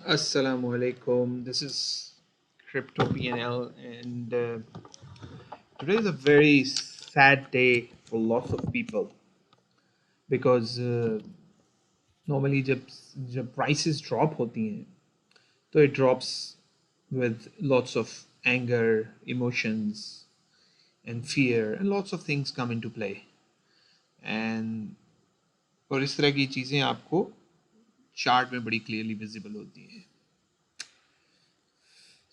Assalamu alaikum. This is Crypto PNL, and today is a very sad day for lots of people because normally जब prices drop होती हैं तो it drops with lots of anger, emotions, and fear, and lots of things come into play. And और इस तरह की चीज़ें आपको चार्ट में बड़ी क्लियरली विजिबल होती हैं.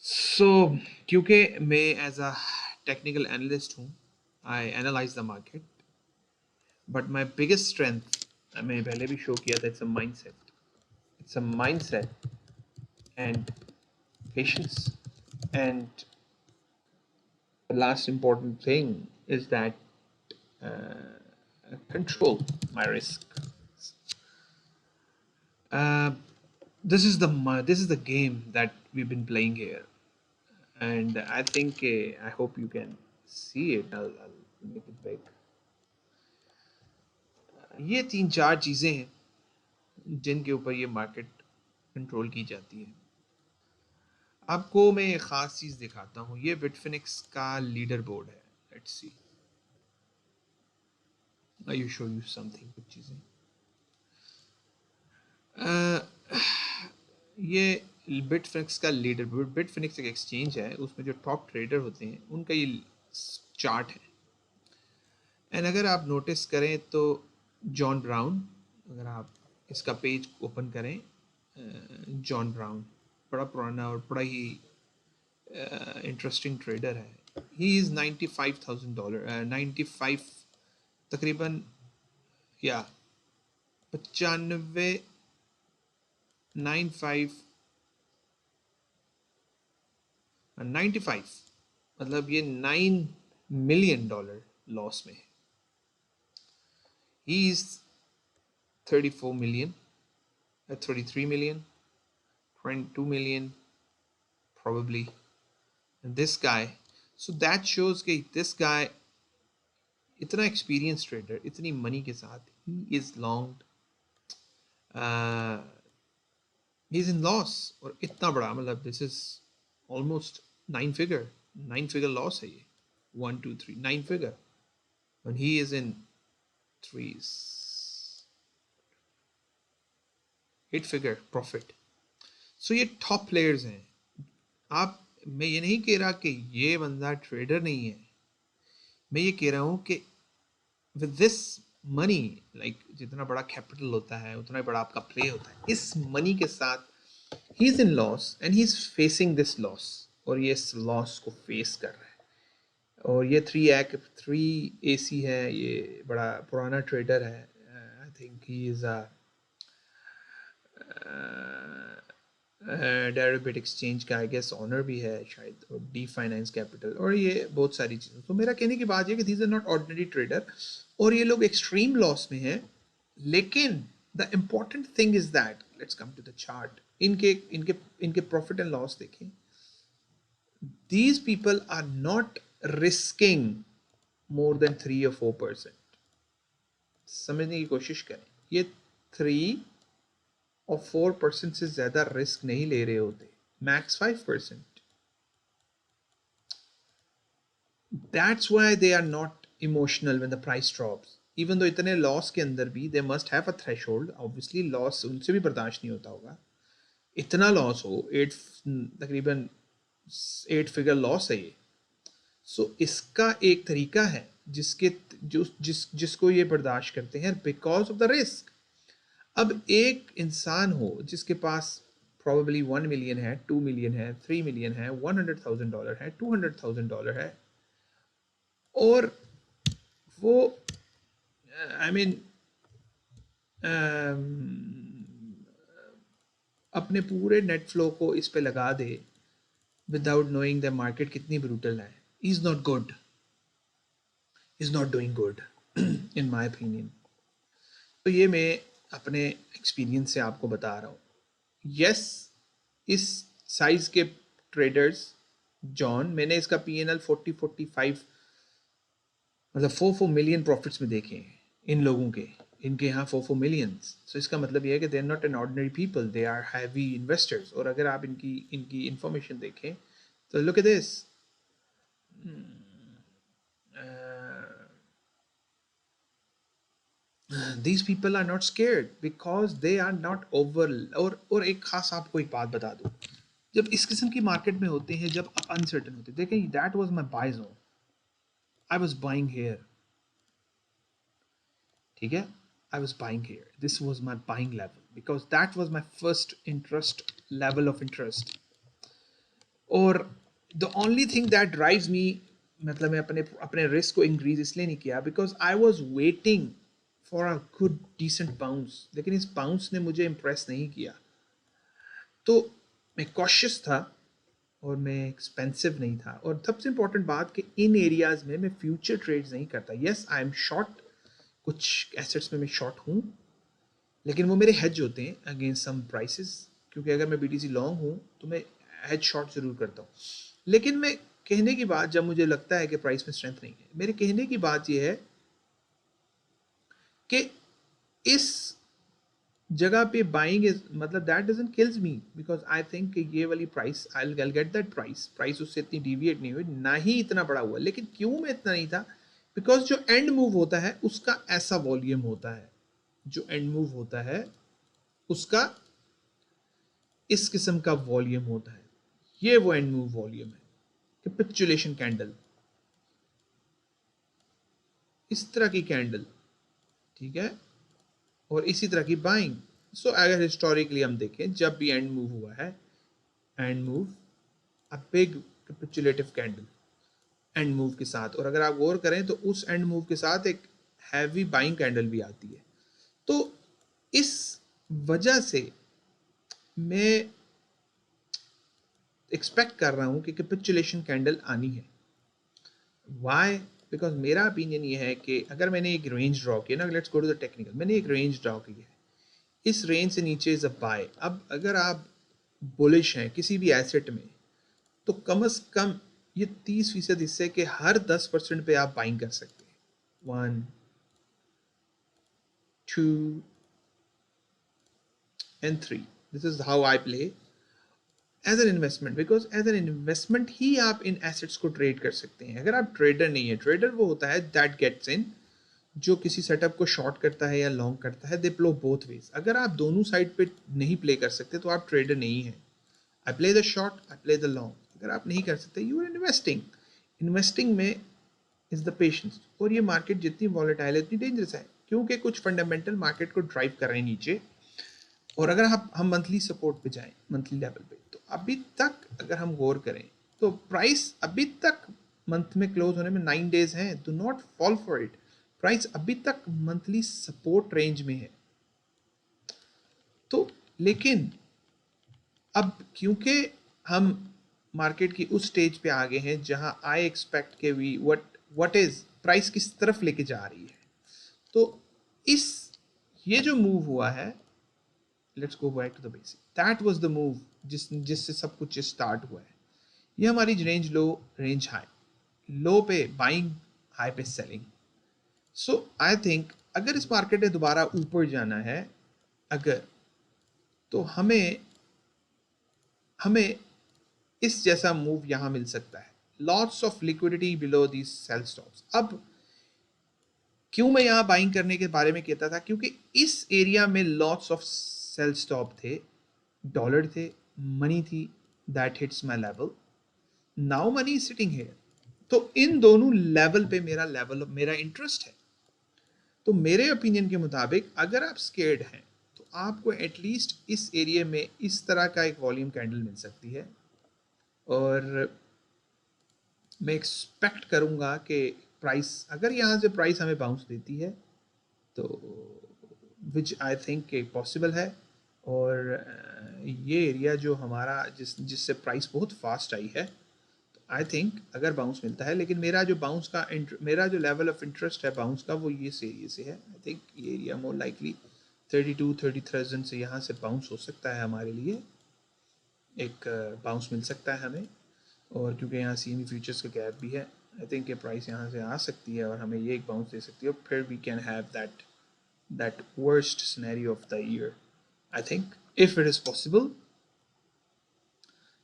सो क्योंकि मैं एज अ टेक्निकल एनालिस्ट हूँ, I analyse the market, but my biggest strength, मैं पहले भी शो किया था, it's a mind set and patience, and the last important thing is that control my risk. Uh, this is the game that we've been playing here, and I think I hope you can see it. I'll make it big. ये तीन चार चीज़ें हैं जिनके ऊपर ये market control की जाती है. आपको मैं एक ख़ास चीज़ दिखाता हूँ. ये बिटफिनिक्स का लीडर बोर्ड है. Let's see, I show you something, कुछ चीज़ें. ये बिटफिनिक्स का लीडर बोर्ड. बिटफिनिक्स एक एक्सचेंज है, उसमें जो टॉप ट्रेडर होते हैं उनका ये चार्ट है. एंड अगर आप नोटिस करें तो जॉन ब्राउन, अगर आप इसका पेज ओपन करें, जॉन ब्राउन बड़ा पुराना और बड़ा ही इंटरेस्टिंग ट्रेडर है. ही इज़ $95,000, 95 तकरीबन, या 95, 95, 95, मतलब ये $9 million लॉस में है. He is 34 million, 33 million, 22 million probably. And this guy, so that shows कि this guy इतना एक्सपीरियंस ट्रेडर, इतनी मनी के साथ, he is long, he is in loss. और इतना बड़ा, मतलब this is almost 9 figure loss है ये. 1 2 3 9 figure, and he is in threes, 8 figure profit. So ये टॉप प्लेयर्स हैं. आप, मैं ये नहीं कह रहा कि ये बंदा ट्रेडर नहीं है. मैं ये कह रहा हूँ कि विद दिस मनी, लाइक जितना बड़ा कैपिटल होता है उतना बड़ा आपका प्ले होता है. इस मनी के साथ he is in loss and he is facing this loss, और ये इस लॉस को फेस कर रहा है. और ये 3 AC है, ये बड़ा पुराना ट्रेडर है. I think he is a derivative exchange का, आई गेस ऑनर भी है शायद, और डी फाइनेंस कैपिटल, और ये बहुत सारी चीज़ें. तो मेरा कहने की बात है कि these are not ordinary trader, और ये लोग एक्सट्रीम लॉस में हैं. लेकिन the important thing is that, let's come to the chart. इनके इनके इनके प्रॉफिट एंड लॉस देखें. These people are not risking more than 3 or 4%. समझने की कोशिश करें. ये 3 or 4% से ज़्यादा रिस्क नहीं ले रहे होते, max 5%. That's why they are not emotional when the price drops. Even though इतने लॉस के अंदर भी they must have a threshold. Obviously loss उनसे भी बर्दाश्त नहीं होता होगा. इतना लॉस हो, तकरीबन 8 फिगर लॉस है ये. सो इसका एक तरीका है जिसके जिसको ये बर्दाश्त करते हैं, बिकॉज ऑफ द रिस्क. अब एक इंसान हो जिसके पास probably 1 million है, 2 million है, 3 million है, $100,000 है, $200,000 है, और वो, आई मीन, अपने पूरे नेट फ्लो को इस पे लगा दे विदाउट नोइंग द मार्केट कितनी ब्रूटल है. Is not good, is not doing good in my opinion. तो ये मैं अपने एक्सपीरियंस से आपको बता रहा हूँ. यस, इस साइज के ट्रेडर्स, जॉन, मैंने इसका PNL 40-45, मतलब 4 मिलियन प्रॉफिट्स में देखे हैं इन लोगों के. इनके यहाँ 4 मिलियंस। सो इसका मतलब ये है कि they are not an ordinary people, they are heavy investors. और अगर आप इनकी इनकी इंफॉर्मेशन देखें तो look at this, these people are not scared because they are not over। और एक खास आपको एक बात बता दूं, जब इस किस्म की मार्केट में होते हैं, जब आप अनसर्टन होते हैं, देखें that was my buy zone, I was buying here, ठीक है, I was buying here, this was my buying level because that was my first interest level of interest. और the only thing that drives me, मतलब मैं अपने अपने risk को increase इसलिए नहीं किया because I was waiting for a good decent bounce, लेकिन इस बाउंस ने मुझे इम्प्रेस नहीं किया। तो मैं कॉशियस था और मैं एक्सपेंसिव नहीं था। और सबसे इंपॉर्टेंट बात कि इन एरियाज में मैं फ्यूचर ट्रेड्स नहीं करता। यस आई एम शॉर्ट, कुछ एसेट्स में मैं शॉर्ट हूँ, लेकिन वो मेरे हेज होते हैं अगेंस्ट सम प्राइसेस, क्योंकि अगर मैं बीटीसी लॉन्ग हूँ तो मैं हेज शॉर्ट जरूर करता हूँ। लेकिन मैं कहने की बात, जब मुझे लगता है कि प्राइस में स्ट्रेंथ नहीं है, मेरे कहने की बात यह है कि इस जगह पे बाइंग इज, मतलब that doesn't kills me because I think कि ये वाली price I will get that price उससे इतनी डिविएट नहीं हुई, ना ही इतना बड़ा हुआ। लेकिन क्यों मैं इतना नहीं था, बिकॉज जो एंड मूव होता है उसका ऐसा वॉल्यूम होता है, जो एंड मूव होता है उसका इस किस्म का वॉल्यूम होता है। ये वो एंड मूव वॉल्यूम है, कैपिचुलेशन कैंडल, इस तरह की कैंडल, ठीक है, और इसी तरह की बाइंग। सो अगर हिस्टोरिकली हम देखें, जब भी एंड मूव हुआ है, and move a big capitulative candle and move के साथ, और अगर आप गौर करें तो उस एंड मूव के साथ एक हैवी बाइंग कैंडल भी आती है। तो इस वजह से मैं एक्सपेक्ट कर रहा हूं कि कैपिचुलेशन कैंडल आनी है। वाई? बिकॉज मेरा ओपिनियन ये है कि अगर मैंने एक रेंज ड्रॉ किया ना, let's go to the technical, मैंने एक रेंज ड्रॉ की है, इस रेंज से नीचे इज अ बाय। अब अगर आप बुलिश हैं किसी भी एसेट में, तो कम से कम ये 30% हिस्से के हर 10% पे आप बाइंग कर सकते हैं। 1 2 and 3, this is how I play as an investment, because as an investment ही आप इन एसेट्स को ट्रेड कर सकते हैं। अगर आप ट्रेडर नहीं है, ट्रेडर वो होता है दैट गेट्स इन, जो किसी सेटअप को शॉर्ट करता है या लॉन्ग करता है, दे प्लो बोथ वेज। अगर आप दोनों साइड पे नहीं प्ले कर सकते तो आप ट्रेडर नहीं है। I play the short, I play the long. अगर आप नहीं कर सकते, यू आर इन्वेस्टिंग। इन्वेस्टिंग में इज द पेशेंस। और ये मार्केट जितनी वॉलेटाइल है, इतनी डेंजरस है, क्योंकि कुछ फंडामेंटल मार्केट को ड्राइव कर रहे हैं नीचे। और अगर हम मंथली सपोर्ट पे जाएं, मंथली लेवल पे, तो अभी तक अगर हम गौर करें तो प्राइस अभी तक मंथ में क्लोज होने में 9 डेज हैं, do not fall for it. Price अभी तक मंथली सपोर्ट रेंज में है। तो लेकिन अब क्योंकि हम मार्केट की उस स्टेज पे आ गए हैं जहां आई एक्सपेक्ट के वी व्हाट इज प्राइस किस तरफ लेके जा रही है, तो इस ये जो मूव हुआ है, let's go back to the basic, that was the move जिससे सब कुछ स्टार्ट हुआ है। ये हमारी range low, range high, low पे बाइंग, हाई पे सेलिंग। सो आई थिंक अगर इस मार्केट में दोबारा ऊपर जाना है, अगर, तो हमें हमें इस जैसा मूव यहां मिल सकता है, lots of liquidity below these sell stops. अब क्यों मैं यहां बाइंग करने के बारे में कहता था, क्योंकि इस एरिया में लॉट्स ऑफ सेल स्टॉप थे, डॉलर थे, मनी थी, that hits my level, now money is sitting here. तो इन दोनों लेवल पे मेरा इंटरेस्ट है। तो मेरे ओपिनियन के मुताबिक अगर आप स्केर्ड हैं तो आपको एटलीस्ट इस एरिया में इस तरह का एक वॉल्यूम कैंडल मिल सकती है। और मैं एक्सपेक्ट करूंगा कि प्राइस, अगर यहाँ से प्राइस हमें बाउंस देती है तो विच आई थिंक पॉसिबल है। और ये एरिया जो हमारा जिससे प्राइस बहुत फास्ट आई है, तो आई थिंक अगर बाउंस मिलता है, लेकिन मेरा जो लेवल ऑफ इंटरेस्ट है बाउंस का, वो ये एरिया से है। आई थिंक ये एरिया मोर लाइकली 32-33,000 से यहाँ से बाउंस हो सकता है, हमारे लिए एक बाउंस मिल सकता है हमें। और क्योंकि यहाँ CME फ्यूचर्स का गैप भी है, आई थिंक ये प्राइस यहाँ से आ सकती है और हमें ये एक बाउंस दे सकती है, फिर we can have that that worst scenario of the year, I think, if it is possible.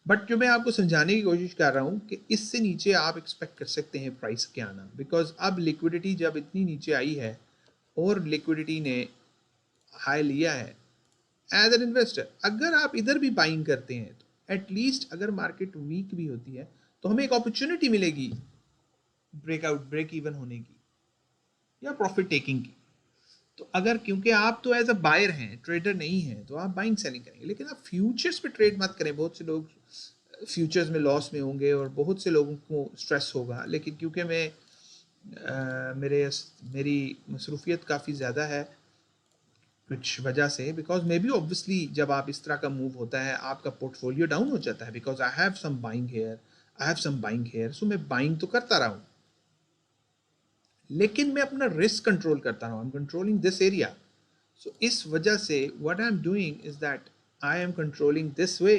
But जो मैं आपको समझाने की कोशिश कर रहा हूँ कि इससे नीचे आप एक्सपेक्ट कर सकते हैं प्राइस के आना, बिकॉज अब लिक्विडिटी जब इतनी नीचे आई है और लिक्विडिटी ने हाई लिया है एज एन इन्वेस्टर, अगर आप इधर भी बाइंग करते हैं तो एटलीस्ट अगर मार्केट वीक भी होती है तो हमें एक अपॉर्चुनिटी मिलेगी ब्रेकआउट, ब्रेक इवन होने की या प्रॉफिट टेकिंग की। तो अगर, क्योंकि आप तो एज अ बायर हैं, ट्रेडर नहीं हैं, तो आप बाइंग सेलिंग करेंगे, लेकिन आप फ्यूचर्स पे ट्रेड मत करें। बहुत से लोग फ्यूचर्स में लॉस में होंगे और बहुत से लोगों को स्ट्रेस होगा, लेकिन क्योंकि मैं मेरी मसरूफियत काफ़ी ज़्यादा है कुछ वजह से, बिकॉज मे बी ऑब्वियसली जब आप इस तरह का मूव होता है आपका पोर्टफोलियो डाउन हो जाता है, because I have some buying here, I have some buying here, so मैं बाइंग तो करता रहा हूँ, लेकिन मैं अपना रिस्क कंट्रोल करता रहा हूँ। I am controlling this area. So इस वजह से what I am doing is that I am controlling this way.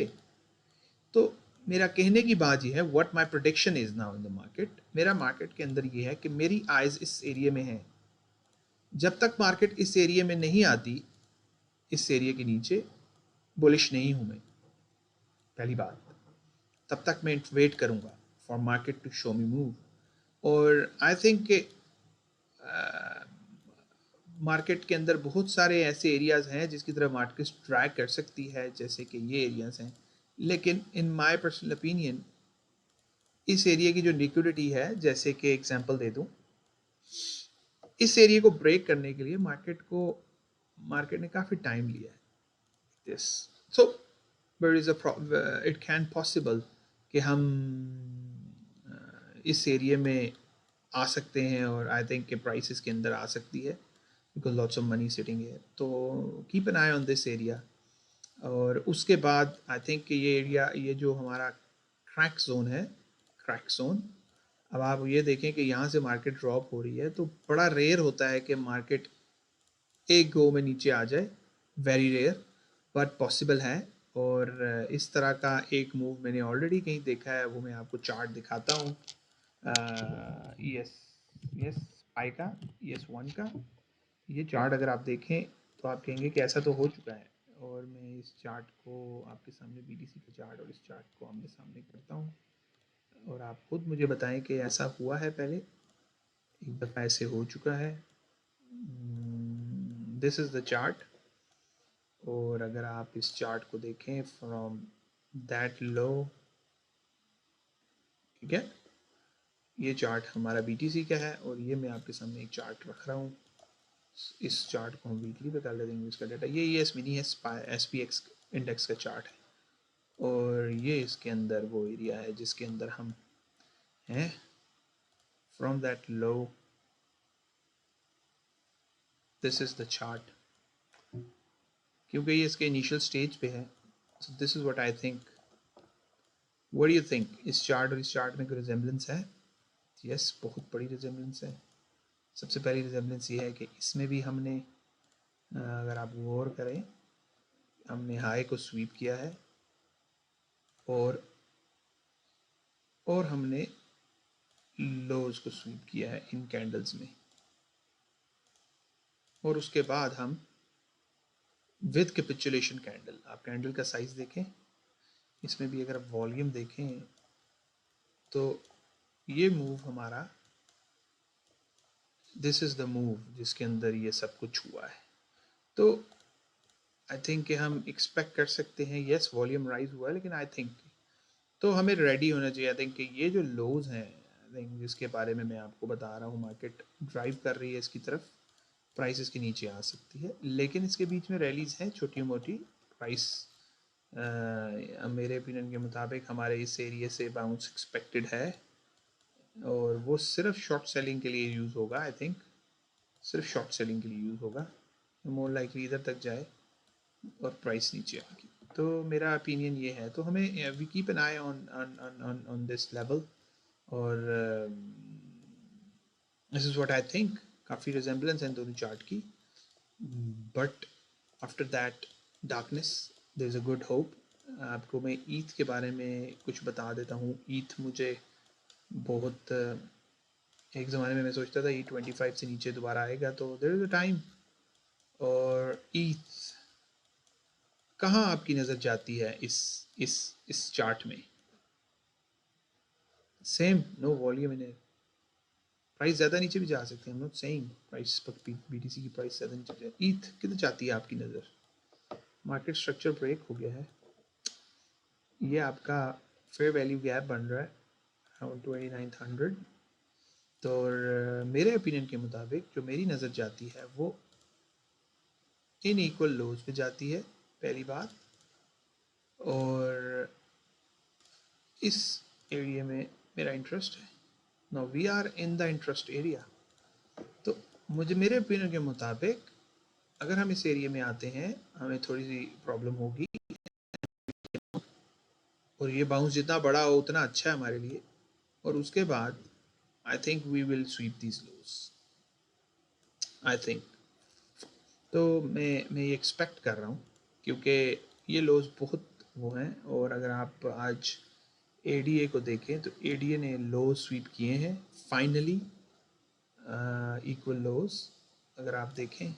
तो मेरा कहने की बात यह है, what my prediction is now in the market, मेरा मार्केट के अंदर ये है कि मेरी आइज इस एरिया में है। जब तक मार्केट इस एरिया में नहीं आती, इस एरिया के नीचे बुलिश नहीं हूं मैं, पहली बात। तब तक मैं वेट करूंगा for market to show me move. और आई थिंक कि मार्केट के अंदर बहुत सारे ऐसे एरियाज हैं जिसकी तरफ मार्केट ट्रैक कर सकती है, जैसे कि ये एरियाज हैं, लेकिन इन माय पर्सनल ओपिनियन इस एरिया की जो लिक्विडिटी है, जैसे कि एग्जांपल दे दूं, इस एरिया को ब्रेक करने के लिए मार्केट ने काफ़ी टाइम लिया है this. So there is it can possible कि हम इस एरिया में आ सकते हैं, और आई थिंक कि प्राइसेस के अंदर आ सकती है because lots of money sitting है। तो keep an eye on this area. और उसके बाद आई थिंक कि ये एरिया, ये जो हमारा क्रैक जोन है, क्रैक जोन, अब आप ये देखें कि यहाँ से मार्केट ड्रॉप हो रही है तो बड़ा रेयर होता है कि मार्केट एक गो में नीचे आ जाए, वेरी रेयर, बट पॉसिबल है। और इस तरह का एक मूव मैंने ऑलरेडी कहीं देखा है, वो मैं आपको चार्ट दिखाता हूँ। यस यस पाई का, यस वन का ये चार्ट अगर आप देखें तो आप कहेंगे कि ऐसा तो हो चुका है। और मैं इस चार्ट को आपके सामने, बीटीसी का चार्ट और इस चार्ट को आमने सामने करता हूँ, और आप खुद मुझे बताएं कि ऐसा हुआ है पहले, एक दफ़ा ऐसे हो चुका है। This is the chart. और अगर आप इस चार्ट को देखें फ्रॉम दैट लो, ठीक है, ये चार्ट हमारा बीटीसी का है, और ये मैं आपके सामने एक चार्ट रख रहा हूँ। इस चार्ट को हम वीकली पे कर लेते हैं इसका डाटा। ये एस मिनी है, SPX इंडेक्स का चार्ट है, और ये इसके अंदर वो एरिया है जिसके अंदर हम हैं from that low. This is the chart, क्योंकि ये इसके इनिशियल स्टेज पे है। So this is what I think. What do you think, इस चार्ट और इस चार्ट में कोई रिजेम्बलेंस है? यस, बहुत बड़ी रिजेम्बलेंस है। सबसे पहली रिजेम्बलेंस ये है कि इसमें भी हमने, अगर आप गौर करें, हमने हाई को स्वीप किया है और हमने लोज को स्वीप किया है इन कैंडल्स में, और उसके बाद हम विद कैपिचुलेशन कैंडल, आप कैंडल का साइज देखें, इसमें भी अगर आप वॉल्यूम देखें तो ये मूव हमारा, दिस इज़ द मूव जिसके अंदर ये सब कुछ हुआ है। तो आई थिंक कि हम एक्सपेक्ट कर सकते हैं, यस वॉल्यूम राइज हुआ है, लेकिन आई थिंक तो हमें रेडी होना चाहिए। आई थिंक कि ये जो लोज हैं, आई थिंक जिसके बारे में मैं आपको बता रहा हूँ, मार्केट ड्राइव कर रही है इसकी तरफ, प्राइस इसके नीचे आ सकती है, लेकिन इसके बीच में रैलीज हैं छोटी मोटी। प्राइस मेरे ओपिनियन के मुताबिक हमारे इस एरिया से बाउंस एक्सपेक्टेड है, और वो सिर्फ शॉर्ट सेलिंग के लिए यूज़ होगा। आई थिंक सिर्फ शॉर्ट सेलिंग के लिए यूज़ होगा, मोर लाइकली इधर तक जाए और प्राइस नीचे आएगी। तो मेरा ओपिनियन ये है। तो हमें we keep an eye on this level, और this is what I think. काफ़ी रिजेम्बलेंस है इन दोनों चार्ट की, but after that darkness there is a good hope. आपको मैं ईथ के बारे में कुछ बता देता हूँ। ईथ मुझे बहुत, एक ज़माने में मैं सोचता था E25 से नीचे दोबारा आएगा, तो देयर इज़ अ टाइम और ईथ कहाँ आपकी नज़र जाती है इस चार्ट में? Same, no volume in it. Price ज़्यादा नीचे भी जा सकते हैं, I am not saying price पर बीटीसी की प्राइस ज़्यादा नीचे जाए। ईथ किधर जाती है आपकी नज़र? मार्केट स्ट्रक्चर ब्रेक हो गया है, ये आपका फेयर वैल्यू गैप बन रहा है अराउंड 2900। तो मेरे ओपिनियन के मुताबिक जो मेरी नज़र जाती है वो इन इक्वल लोज पे जाती है, पहली बात। और इस एरिया में मेरा इंटरेस्ट है। Now we are in the interest area. तो मुझे मेरे ओपिनियन के मुताबिक अगर हम इस एरिया में आते हैं हमें थोड़ी सी प्रॉब्लम होगी, और ये बाउंस जितना बड़ा हो उतना अच्छा है हमारे लिए। और उसके बाद I think we will sweep this lows, I think. तो मैं ये एक्सपेक्ट कर रहा हूँ, क्योंकि ये लोज बहुत वो हैं। और अगर आप आज एडीए को देखें तो एडीए ने लो स्वीप किए हैं फाइनली, इक्वल लोज अगर आप देखें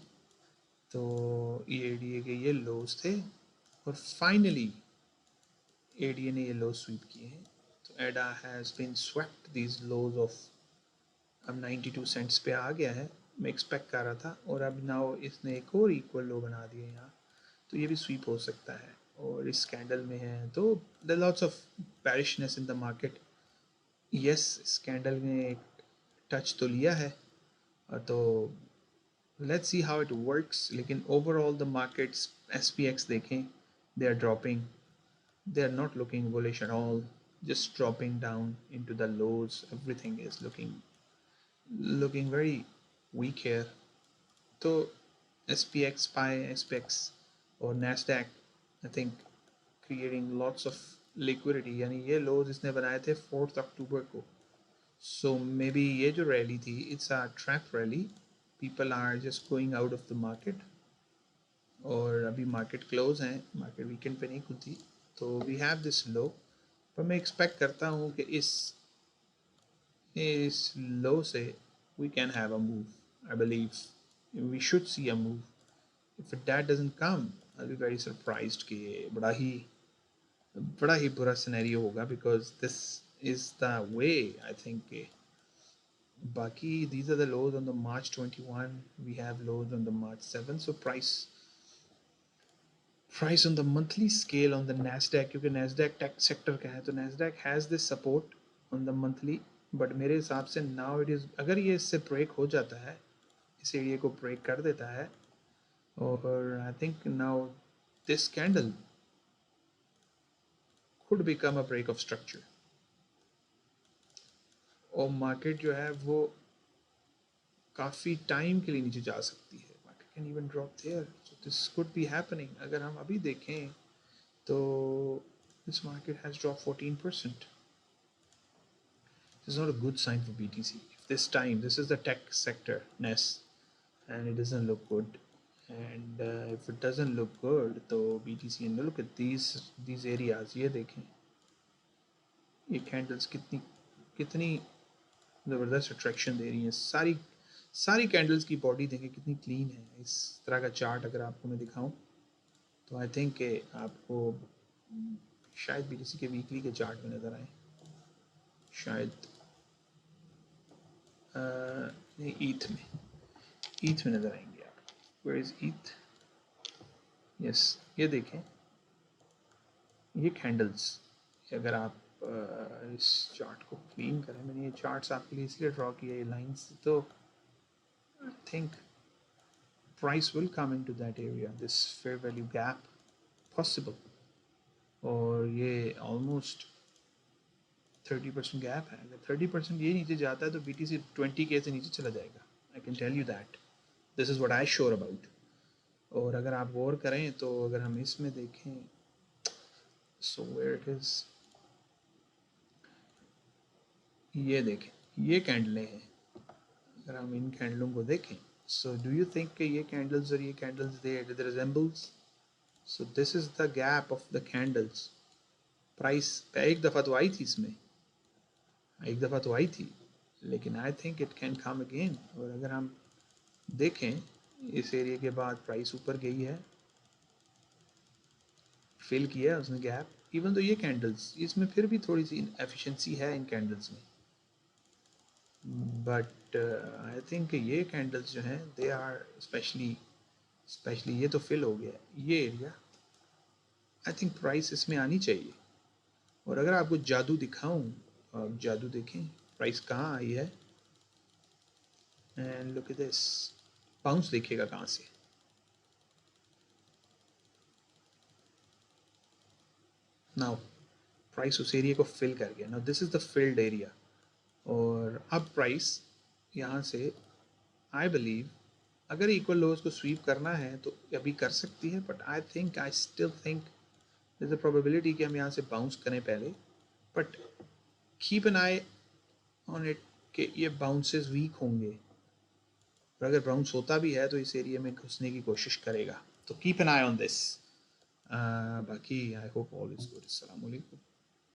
तो ये एडीए के ये लोज थे और फाइनली एडीए ने ये लो स्वीप किए हैं। तो ADA has been swept these lows off, अब 92 सेंट्स पे आ गया है, मैं एक्सपेक्ट कर रहा था। और अब नाउ इसने एक और इक्वल लो बना दिए यहाँ, तो ये भी स्वीप हो सकता है। और इस कैंडल में है तो the lots of bearishness in the market. Yes, इस कैंडल ने एक टच तो लिया है, तो let's see how it works. लेकिन ओवरऑल द मार्केट्स एसपीएक्स देखें, they are dropping, they are not looking bullish at all, just dropping down into the lows. Everything is looking very weak here. So SPX, SPX और Nasdaq I think creating lots of liquidity, यानी ये lows इसने बनाए थे 4th अक्टूबर को। So maybe ये जो rally थी, it's a trap rally, people are just going out of the market। और अभी मार्केट क्लोज है, मार्केट वीकेंड पे नहीं खुलती, तो वी हैव दिस लो। पर मैं एक्सपेक्ट करता हूँ कि इस लो से we can have a move, I believe we should see a move. If that doesn't come I will be very surprised कि बड़ा ही बुरा सिनेरियो होगा, because this is the way I think. बाकी these are the lows on the March 21, we have lows on the March 7, so price on the monthly scale on the Nasdaq, क्योंकि Nasdaq tech sector का है, तो Nasdaq has this support on the monthly, but मेरे हिसाब से now it is, अगर ये इससे ब्रेक हो जाता है, इस एरिया को ब्रेक कर देता है, और I think now this candle could become a break of structure, और मार्केट जो है वो काफ़ी टाइम के लिए नीचे जा सकती है। Market can even drop there, so this could be happening. अगर हम अभी देखें तो this market has dropped 14%. This is not a good sign for BTC. If this time, this is the tech sector, NES, and it doesn't look good. And if it doesn't look good, तो BTC, and look at these areas, ये देखें, ये candles कितनी कितनी ज़बरदस्त attraction दे रही हैं। सारी कैंडल्स की बॉडी देखें कितनी क्लीन है। इस तरह का चार्ट अगर आपको मैं दिखाऊं तो आई थिंक आपको शायद बीटीसी के वीकली के चार्ट में नज़र आए, शायद नहीं, ईथ में नज़र आएंगे आप। Where is ईथ? यस, ये देखें, ये कैंडल्स, अगर आप इस चार्ट को क्लीन करें, मैंने ये चार्ट्स आपके लिए इसलिए ड्रॉ किया, ये लाइंस, तो I think price will come into that area, this fair value gap possible। और ये almost 30% गैप है। अगर 30% ये नीचे जाता है तो BTC 20K से नीचे चला जाएगा, I can tell you that, this is what I sure about। और अगर आप गौर करें तो अगर हम इसमें देखें, so where it is, ये देखें, ये कैंडलें हैं। अगर हम इन कैंडलों को देखें, so do you think कि ये कैंडल्स और ये candles they resembles? So this is the gap of the candles। Price एक दफ़ा तो आई थी, इसमें एक दफ़ा तो आई थी, लेकिन I think it can come again. और अगर हम देखें इस एरिया के बाद प्राइस ऊपर गई है, फिल किया है उसने गैप। इवन तो ये कैंडल्स, इसमें फिर भी थोड़ी सी एफिशिएंसी है इन कैंडल्स में, बट आई थिंक ये कैंडल्स जो हैं दे आर स्पेशली ये तो फिल हो गया है ये एरिया। आई थिंक प्राइस इसमें आनी चाहिए। और अगर आपको जादू दिखाऊं, आप जादू देखें प्राइस कहाँ आई है, and look at this, bounce देखिएगा कहाँ से। नाउ प्राइस उस एरिया को फिल कर गया, now this is the field area. और अब प्राइस यहाँ से आई बिलीव अगर इक्वल लोज को स्वीप करना है तो अभी कर सकती है, but I still think there's a probability कि हम यहाँ से बाउंस करें पहले, but keep an eye on it कि ये बाउंसेस वीक होंगे, और अगर बाउंस होता भी है तो इस एरिया में घुसने की कोशिश करेगा, तो keep an eye on this. बाकी I hope all is good. अस्सलाम वालेकुम।